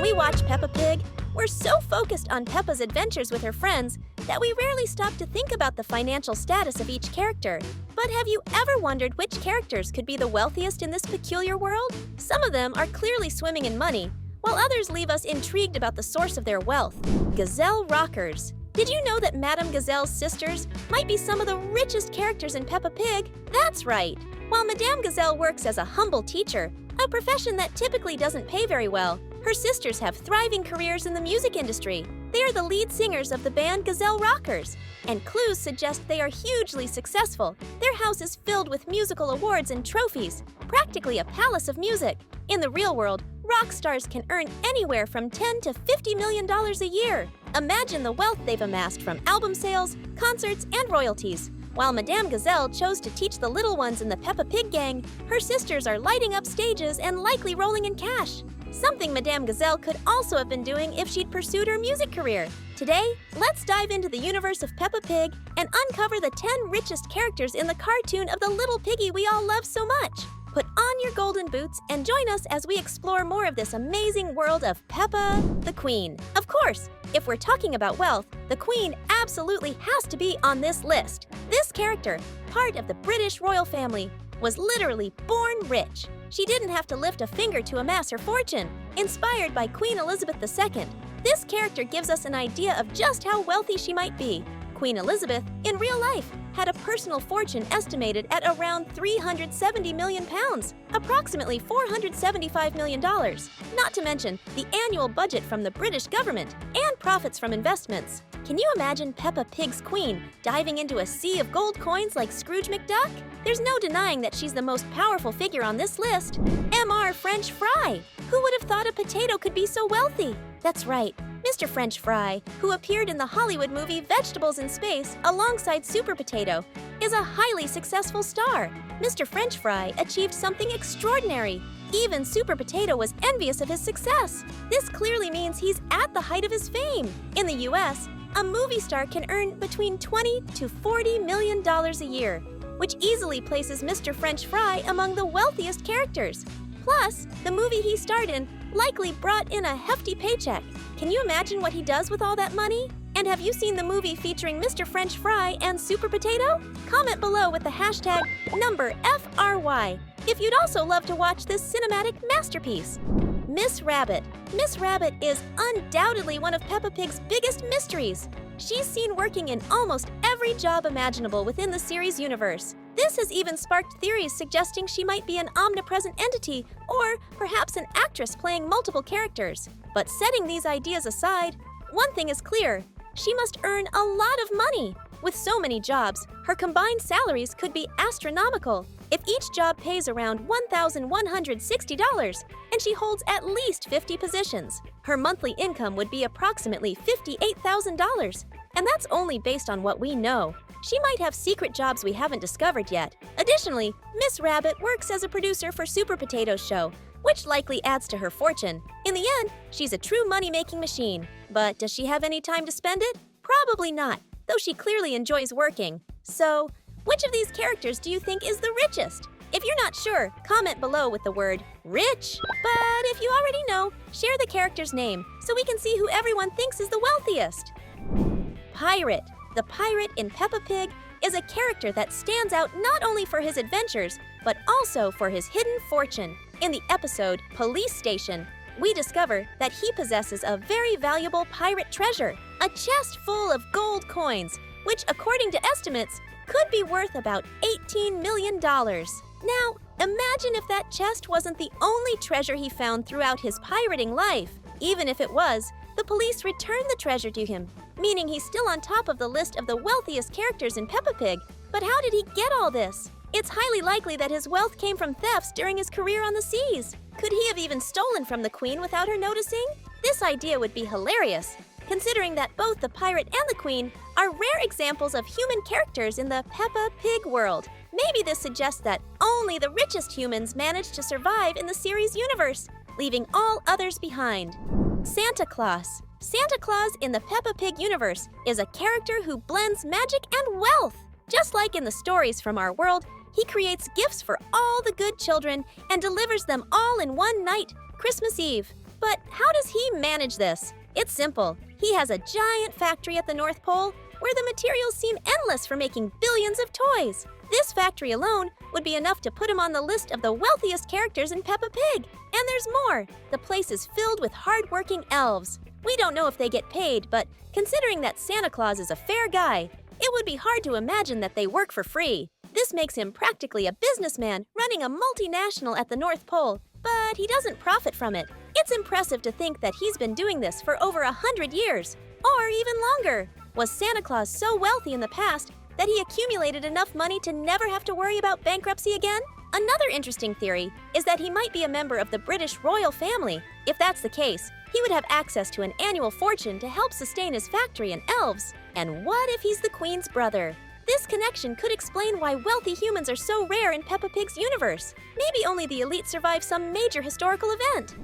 we watch Peppa Pig, we're so focused on Peppa's adventures with her friends that we rarely stop to think about the financial status of each character. But have you ever wondered which characters could be the wealthiest in this peculiar world? Some of them are clearly swimming in money, while others leave us intrigued about the source of their wealth. Gazelle rockers. Did you know that Madame Gazelle's sisters might be some of the richest characters in Peppa Pig? That's right! While Madame Gazelle works as a humble teacher, a profession that typically doesn't pay very well, her sisters have thriving careers in the music industry. They are the lead singers of the band Gazelle Rockers, and clues suggest they are hugely successful. Their house is filled with musical awards and trophies, practically a palace of music. In the real world, rock stars can earn anywhere from $10 to $50 million a year. Imagine the wealth they've amassed from album sales, concerts, and royalties. While Madame Gazelle chose to teach the little ones in the Peppa Pig gang, her sisters are lighting up stages and likely rolling in cash. Something Madame Gazelle could also have been doing if she'd pursued her music career. Today, let's dive into the universe of Peppa Pig and uncover the 10 richest characters in the cartoon of the little piggy we all love so much. Put on your golden boots and join us as we explore more of this amazing world of Peppa the Queen. Of course, if we're talking about wealth, the Queen absolutely has to be on this list. This character, part of the British royal family, was literally born rich. She didn't have to lift a finger to amass her fortune. Inspired by Queen Elizabeth II, this character gives us an idea of just how wealthy she might be. Queen Elizabeth, in real life, had a personal fortune estimated at around £370 million, approximately $475 million, not to mention the annual budget from the British government and profits from investments. Can you imagine Peppa Pig's queen diving into a sea of gold coins like Scrooge McDuck? There's no denying that she's the most powerful figure on this list. Mr. French Fry! Who would have thought a potato could be so wealthy? That's right, Mr. French Fry, who appeared in the Hollywood movie Vegetables in Space alongside Super Potato, is a highly successful star. Mr. French Fry achieved something extraordinary. Even Super Potato was envious of his success. This clearly means he's at the height of his fame. In the US, a movie star can earn between $20 to $40 million a year, which easily places Mr. French Fry among the wealthiest characters. Plus, the movie he starred in likely brought in a hefty paycheck. Can you imagine what he does with all that money? And have you seen the movie featuring Mr. French Fry and Super Potato? Comment below with the hashtag #FRY if you'd also love to watch this cinematic masterpiece. Miss Rabbit. Miss Rabbit is undoubtedly one of Peppa Pig's biggest mysteries. She's seen working in almost every job imaginable within the series universe. This has even sparked theories suggesting she might be an omnipresent entity or perhaps an actress playing multiple characters. But setting these ideas aside, one thing is clear: she must earn a lot of money. With so many jobs, her combined salaries could be astronomical. If each job pays around $1,160 and she holds at least 50 positions, her monthly income would be approximately $58,000. And that's only based on what we know. She might have secret jobs we haven't discovered yet. Additionally, Miss Rabbit works as a producer for Super Potato's show, which likely adds to her fortune. In the end, she's a true money-making machine. But does she have any time to spend it? Probably not, though she clearly enjoys working. So, which of these characters do you think is the richest? If you're not sure, comment below with the word rich. But if you already know, share the character's name so we can see who everyone thinks is the wealthiest. Pirate. The pirate in Peppa Pig is a character that stands out not only for his adventures, but also for his hidden fortune. In the episode Police Station, we discover that he possesses a very valuable pirate treasure, a chest full of gold coins, which, according to estimates, could be worth about $18 million. Now, imagine if that chest wasn't the only treasure he found throughout his pirating life. Even if it was, the police returned the treasure to him, meaning he's still on top of the list of the wealthiest characters in Peppa Pig. But how did he get all this? It's highly likely that his wealth came from thefts during his career on the seas. Could he have even stolen from the Queen without her noticing? This idea would be hilarious, considering that both the pirate and the Queen are rare examples of human characters in the Peppa Pig world. Maybe this suggests that only the richest humans managed to survive in the series universe, leaving all others behind. Santa Claus. Santa Claus in the Peppa Pig universe is a character who blends magic and wealth. Just like in the stories from our world, he creates gifts for all the good children and delivers them all in one night, Christmas Eve. But how does he manage this? It's simple. He has a giant factory at the North Pole where the materials seem endless for making billions of toys. This factory alone would be enough to put him on the list of the wealthiest characters in Peppa Pig. And there's more. The place is filled with hard-working elves. We don't know if they get paid, but considering that Santa Claus is a fair guy, it would be hard to imagine that they work for free. This makes him practically a businessman running a multinational at the North Pole, but he doesn't profit from it. It's impressive to think that he's been doing this for over 100 years, or even longer. Was Santa Claus so wealthy in the past that he accumulated enough money to never have to worry about bankruptcy again? Another interesting theory is that he might be a member of the British royal family. If that's the case, he would have access to an annual fortune to help sustain his factory and elves. And what if he's the Queen's brother? This connection could explain why wealthy humans are so rare in Peppa Pig's universe. Maybe only the elite survive some major historical event.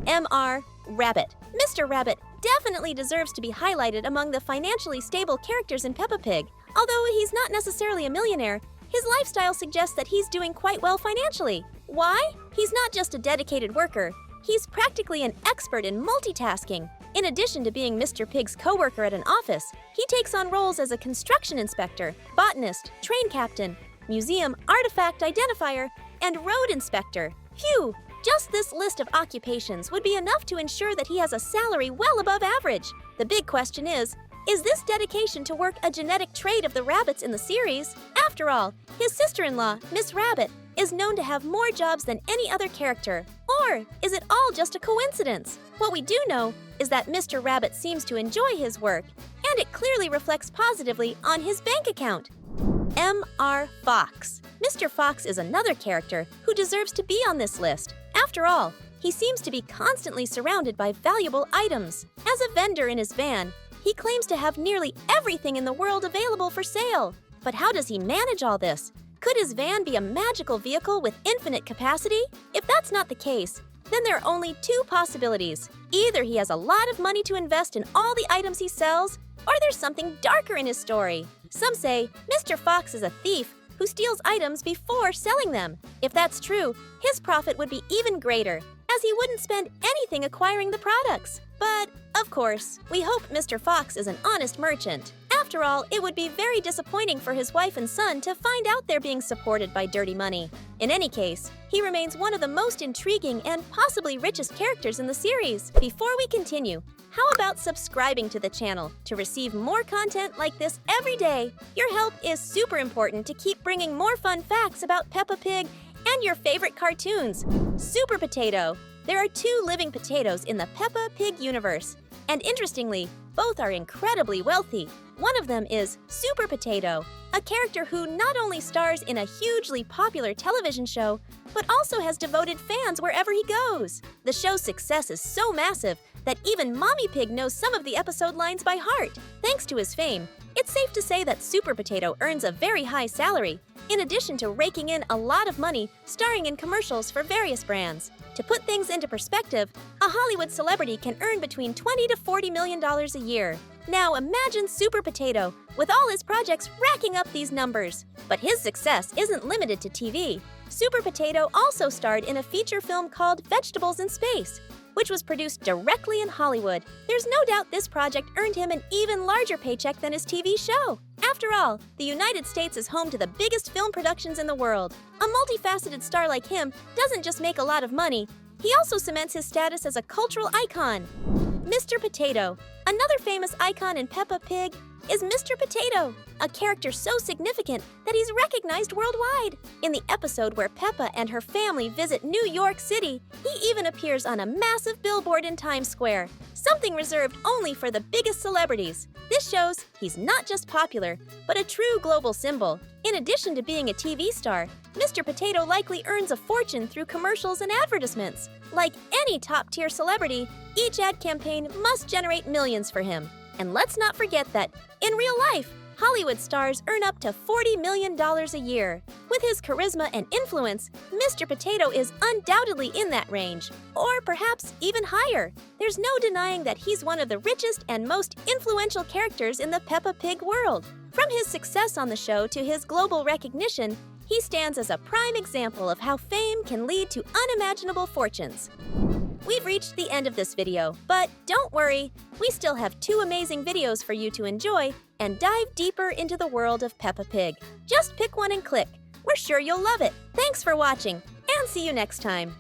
Mr. Rabbit. Mr. Rabbit definitely deserves to be highlighted among the financially stable characters in Peppa Pig. Although he's not necessarily a millionaire, his lifestyle suggests that he's doing quite well financially. Why? He's not just a dedicated worker. He's practically an expert in multitasking. In addition to being Mr. Pig's co-worker at an office, he takes on roles as a construction inspector, botanist, train captain, museum artifact identifier, and road inspector. Phew! Just this list of occupations would be enough to ensure that he has a salary well above average. The big question is this dedication to work a genetic trait of the rabbits in the series? After all, his sister-in-law, Miss Rabbit, is known to have more jobs than any other character. Or is it all just a coincidence? What we do know is that Mr. Rabbit seems to enjoy his work, and it clearly reflects positively on his bank account. Mr. Fox. Mr. Fox is another character who deserves to be on this list. After all, he seems to be constantly surrounded by valuable items. As a vendor in his van, he claims to have nearly everything in the world available for sale. But how does he manage all this? Could his van be a magical vehicle with infinite capacity? If that's not the case, then there are only two possibilities. Either he has a lot of money to invest in all the items he sells, or there's something darker in his story. Some say Mr. Fox is a thief who steals items before selling them. If that's true, his profit would be even greater, as he wouldn't spend anything acquiring the products. But, of course, we hope Mr. Fox is an honest merchant. After all, it would be very disappointing for his wife and son to find out they're being supported by dirty money. In any case, he remains one of the most intriguing and possibly richest characters in the series. Before we continue, how about subscribing to the channel to receive more content like this every day? Your help is super important to keep bringing more fun facts about Peppa Pig and your favorite cartoons. Super Potato. There are two living potatoes in the Peppa Pig universe, and interestingly, both are incredibly wealthy. One of them is Super Potato, a character who not only stars in a hugely popular television show, but also has devoted fans wherever he goes. The show's success is so massive that even Mommy Pig knows some of the episode lines by heart. Thanks to his fame, it's safe to say that Super Potato earns a very high salary, in addition to raking in a lot of money starring in commercials for various brands. To put things into perspective, a Hollywood celebrity can earn between $20 to $40 million a year. Now imagine Super Potato with all his projects racking up these numbers. But his success isn't limited to TV. Super Potato also starred in a feature film called Vegetables in Space, which was produced directly in Hollywood. There's no doubt this project earned him an even larger paycheck than his TV show. After all, the United States is home to the biggest film productions in the world. A multifaceted star like him doesn't just make a lot of money, he also cements his status as a cultural icon. Mr. Potato. Another famous icon in Peppa Pig is Mr. Potato, a character so significant that he's recognized worldwide. In the episode where Peppa and her family visit New York City, he even appears on a massive billboard in Times Square, something reserved only for the biggest celebrities. This shows he's not just popular, but a true global symbol. In addition to being a TV star, Mr. Potato likely earns a fortune through commercials and advertisements. Like any top-tier celebrity, each ad campaign must generate millions for him. And let's not forget that, in real life, Hollywood stars earn up to $40 million a year. With his charisma and influence, Mr. Potato is undoubtedly in that range, or perhaps even higher. There's no denying that he's one of the richest and most influential characters in the Peppa Pig world. From his success on the show to his global recognition, he stands as a prime example of how fame can lead to unimaginable fortunes. we've reached the end of this video, but don't worry, we still have 2 amazing videos for you to enjoy and dive deeper into the world of Peppa Pig. Just pick one and click. We're sure you'll love it. Thanks for watching, and see you next time.